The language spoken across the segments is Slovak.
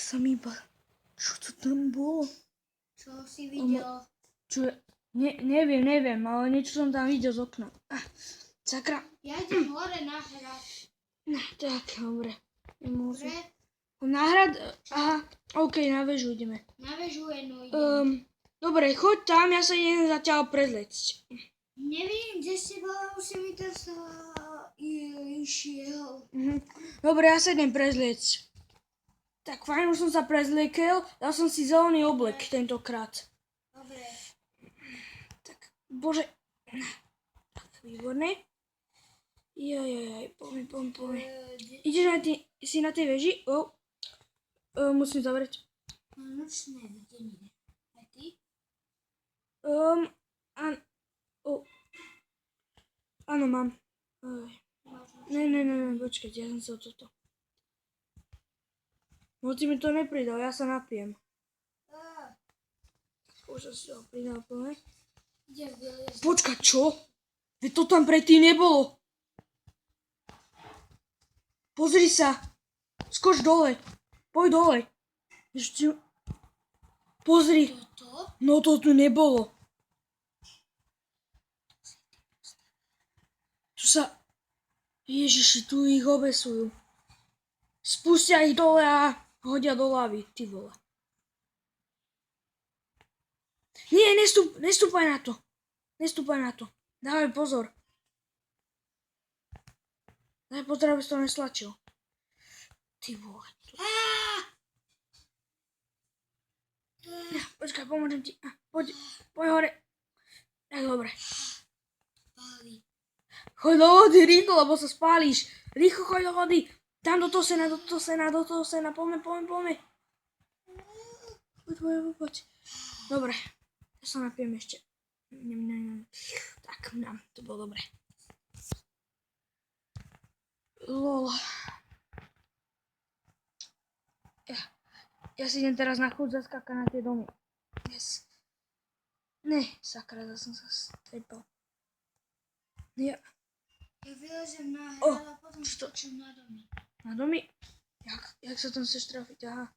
som iba... Čo to tam bolo? Čo si videl? Čo je? Neviem, ale niečo som tam videl z okna. Sakra. Ja idem hore na hrad. No, tak, dobre. Dobre? Na hrad? Aha, okej, na väžu ideme. Na väžu idem. Dobre, choď tam, ja sa idem zatiaľ prezliecť. Neviem, kde si bol, už si mi tam išiel. Dobre, ja sa idem prezliecť. Tak fajn, už som sa prezliekel, dal som si zelený oblek tentokrát. Dobre. Tak, bože. Tak, výborné. Jajajaj, poďme. Ideš si na tej veži? Musím zavrieť. Nočné videnie. A ty? Áno, mám. Ne, počkajte, ja som sa o toto. Moc mi to nepridal, ja sa napijem. Už si ho pridal plne. Počkaj, čo? Veď to tam predtým nebolo. Pozri sa. Skoč dole. Poď dole. Ešte... Pozri. Toto? No to tu nebolo. Tu sa... Ježiši, tu ich obesujú. Spustia ich dole a hodia do lavy, ty vole. Nie, nestúpaj na to. Nestúpaj na to. Dávaj pozor. Daj pozor, aby si to neslačil. Ty vole. Počkaj, pomôžem ti. Poď hore. Tak, dobre. Páli. Choď do vody, rýchlo, lebo sa spálíš. Rýchlo choď do vody. Tam do toho sena. Poďme. Poď. Dobre. Ja sa napijem ešte. Tak, to bolo dobre. Lol. Ja si idem teraz na chuť zaskákať na tie domy. Yes. Ne, sakra, zase som sa strepal. Ja vylezem na hrad a potom skočím na domy. Na domy? Jak sa tam chceš trafiť? Aha.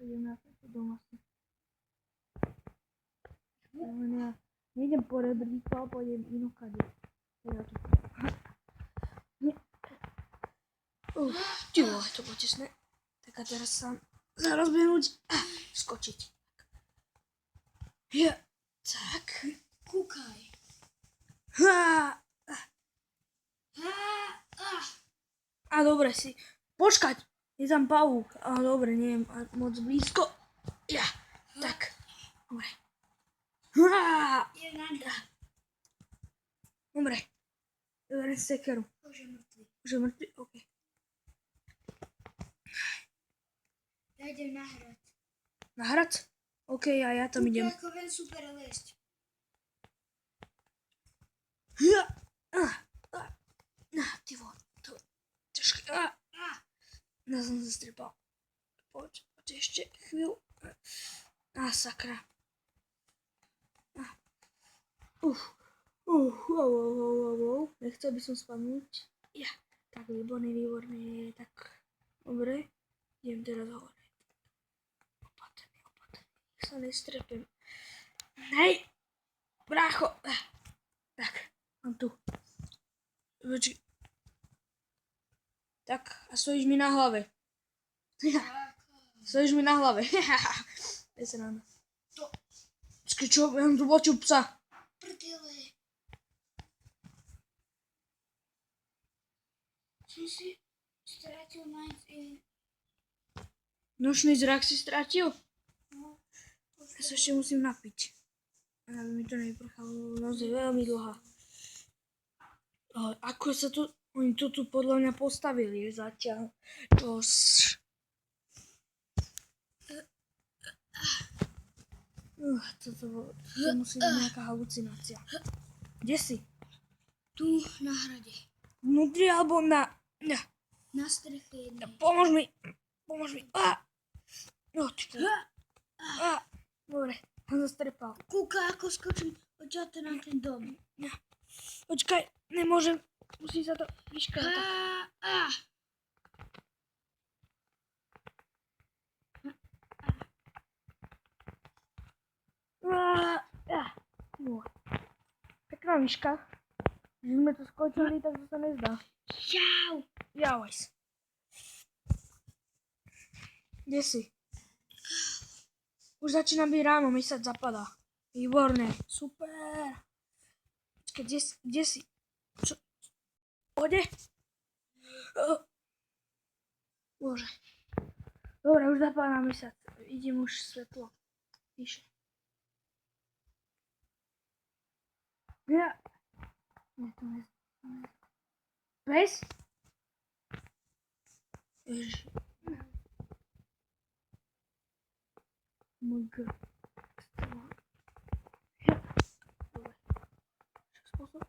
Idem na tento dom asi. Ja nejdem po rebríku, ale pôjdem inokade. Ty vole, to bolo tesné. Tak a teraz sa rozbehnúť a skočiť. Ja, tak. Kúkaj. A dobre si. Počkať, je tam pavúk. A dobre, nie je moc blízko. Ja, tak. Dobre. Je na mňa. Dobre. Dobre, sekeru. Už je mŕtvy. Už je mŕtvy? OK. Ja idem na hrad. Na hrad? OK, a ja tam idem. Tu ako ven super lesť. Ty vole, to je ťažké. Ja som sa strepal. Poď ešte chvíľu. Sakra. Nechcel by som spadnúť. Ja, tak výborné. Tak, dobre. Idem teraz hore. Opatrne. Nech sa nestrepem. Hej, brácho. Tak, mám tu. Počkej. Tak, a stojíš mi na hlave. Stojíš mi na hlave. Je sa ráno. Počkej, čo? Ja mám tu počul psa. Prdele. Som si stratil Nočný zrak si stratil? No. Ja sa ešte musím napiť. Aby mi to neprchalo. Noc je veľmi dlhá. Ako sa tu... Oni to tu podľa mňa postavili zatiaľ. To musí byť nejaká halucinácia. Kde si? Tu na hrade. Vnútri alebo na... Na streche jednej. Pomôž mi. Dobre, som sa strepal. Kúka, ako skočím odtiaľto na ten dom. Počkaj, nemôžem. Musím sa to vyškrátať. myška. Že sme to skočili, tak to sa nezdá. Čau. Javajs. Kde si? Už začína byť ráno, mesiac zapadá. Výborné, super. Počkaj, kde si? Čo? Pôjde? Bože. Dobre, už zapadá mesiac. Vidím už svetlo. Píše. Ja. Nie, to nie. Pes? Ježiš. Mg. Ja. Dobre. Čo spôsob?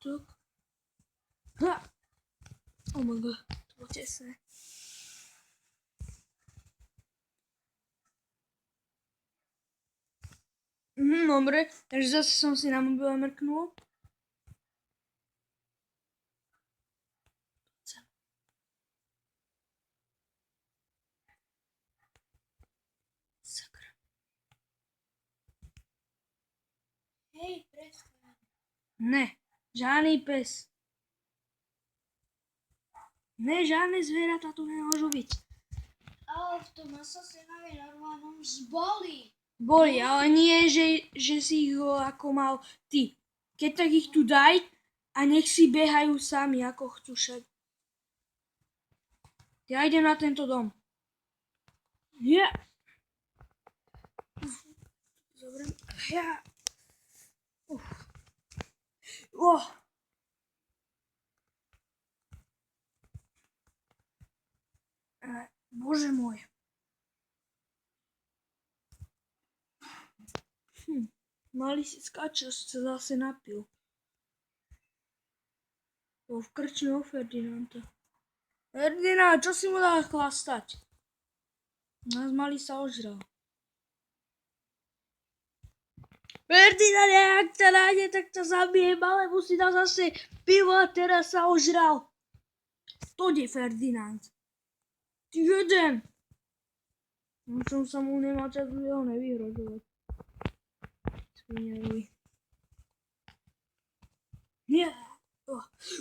Tak. Ha. Mg. To bolo tesné. Dobre, takže zase som si na mobile mrknul. Sakra. Hej, prestaň. Ne, žádný pes. Ne, žádné zvieratá tu nemôžu byť. Ale v tom Assassinovi normálnom zboli. Boli, ale nie, že si ich ako mal ty. Keď tak ich tu daj a nech si behajú sami, ako chcú však. Ja idem na tento dom. Ja. Zoberiem. Ja. Bože môj. Malý si skáče, sa zase napil. Bol v krčme o Ferdinanda. Ferdinand, čo si mu dal chlastať? Nás malý sa ožral. Ferdinand, ak ťa nájde, tak ťa zabijem, alebo si dal zase pivo a teraz sa ožral. Stode, Ferdinand. Ty jeden. No som sa mu nemal čas jeho nevyhrožovať. Sviňajovi. Nie.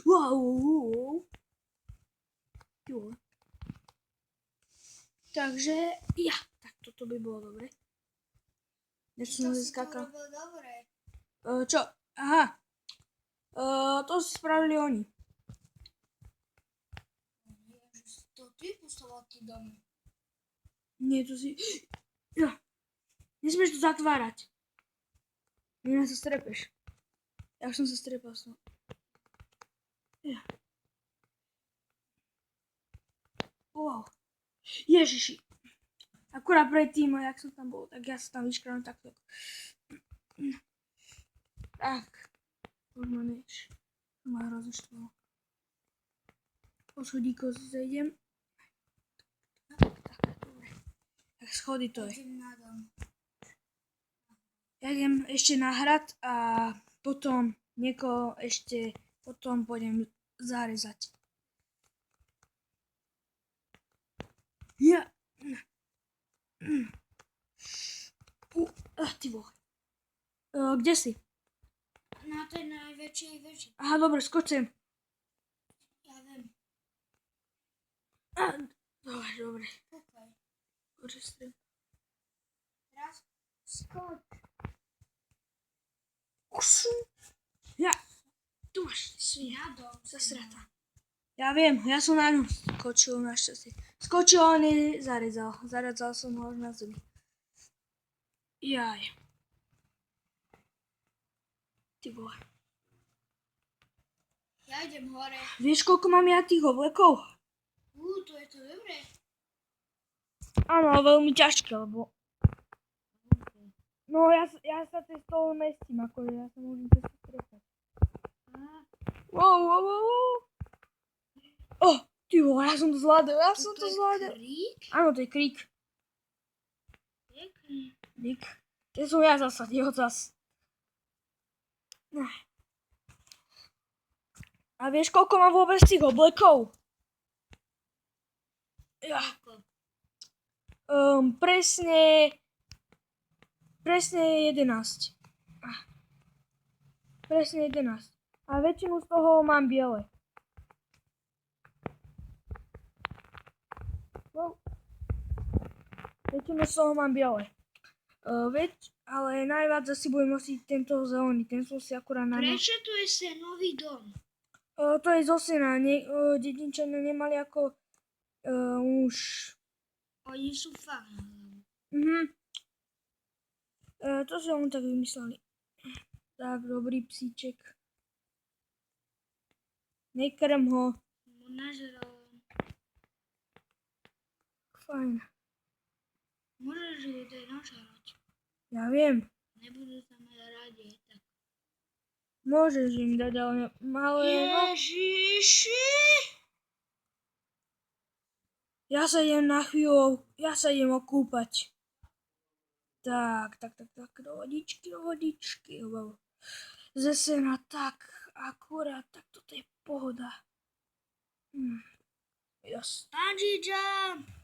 Wow. Takže, ja. Tak toto by bolo dobre. Ja som To si to skakal. robil dobre. Čo? Aha. To si spravili oni. Ježiš, to ty poslal ty dom. Nie, to si... Ja. Nesmieš to zatvárať. Inak sa strepeš. Ja už som sa strepal som. Ja. Wow. Ježiši. Akurát predtým, jak som tam bol, tak ja sa tam vyškrávam takto. Tak. Už ma neč. To ma hrozne štvalo. Po schodíkoch si zajdem. Tak, dobre. Tak schody to je. Idem na dom. Ja idem ešte na hrad a potom niekoho ešte potom pôjdem zarezať. Ja. Ty vole. Kde si? Na tej najväčšej veži. Aha, dobre, skočím. Ja viem. Dobre. Kúkaj. Skočím. Teraz skoč. Ja. Tu máš svinia. Na dom. Zasrata. Ja viem, ja som na ňu skočil našťastie. Skočil, ale nezarezal. Zarezal som ho na zemi. Jaj. Ty vole. Ja idem hore. Vieš, koľko mám ja tých oblekov? To je to dobré. Áno, veľmi ťažké, lebo... No, ja sa cez toho mestím, akože ja sa môžem cez to trefať. Wow. Ty vole, ja som to zvládol, Krík? Áno, to je krík. Krík. To som ja zasadil zas. A vieš, koľko mám vôbec tých oblekov? Ja. Presne 11. presne 11. A väčšinu z toho mám biele. No. Väčšinu z toho mám biele. Ale najviac asi budem nosiť tento zelený. Ten som si akurát Prečo tu je sa nový dom? To je zo syna. Dedinčania nemali ako už... Oni sú fakt na hlavu. To si on tak vymysleli. Tak, dobrý psíček. Nekrm ho. Mu nažral. Fajn. Môžeš ju dať nažrať. Ja viem. Nebudú sa mať radi. Tak. Môžeš im dať, ale Ježiši! ja sa idem na chvíľu, ja sa idem okúpať. Tak, do vodičky, lebo ze sena tak, akurát, tak toto je pohoda. Jasne. Bungee jump!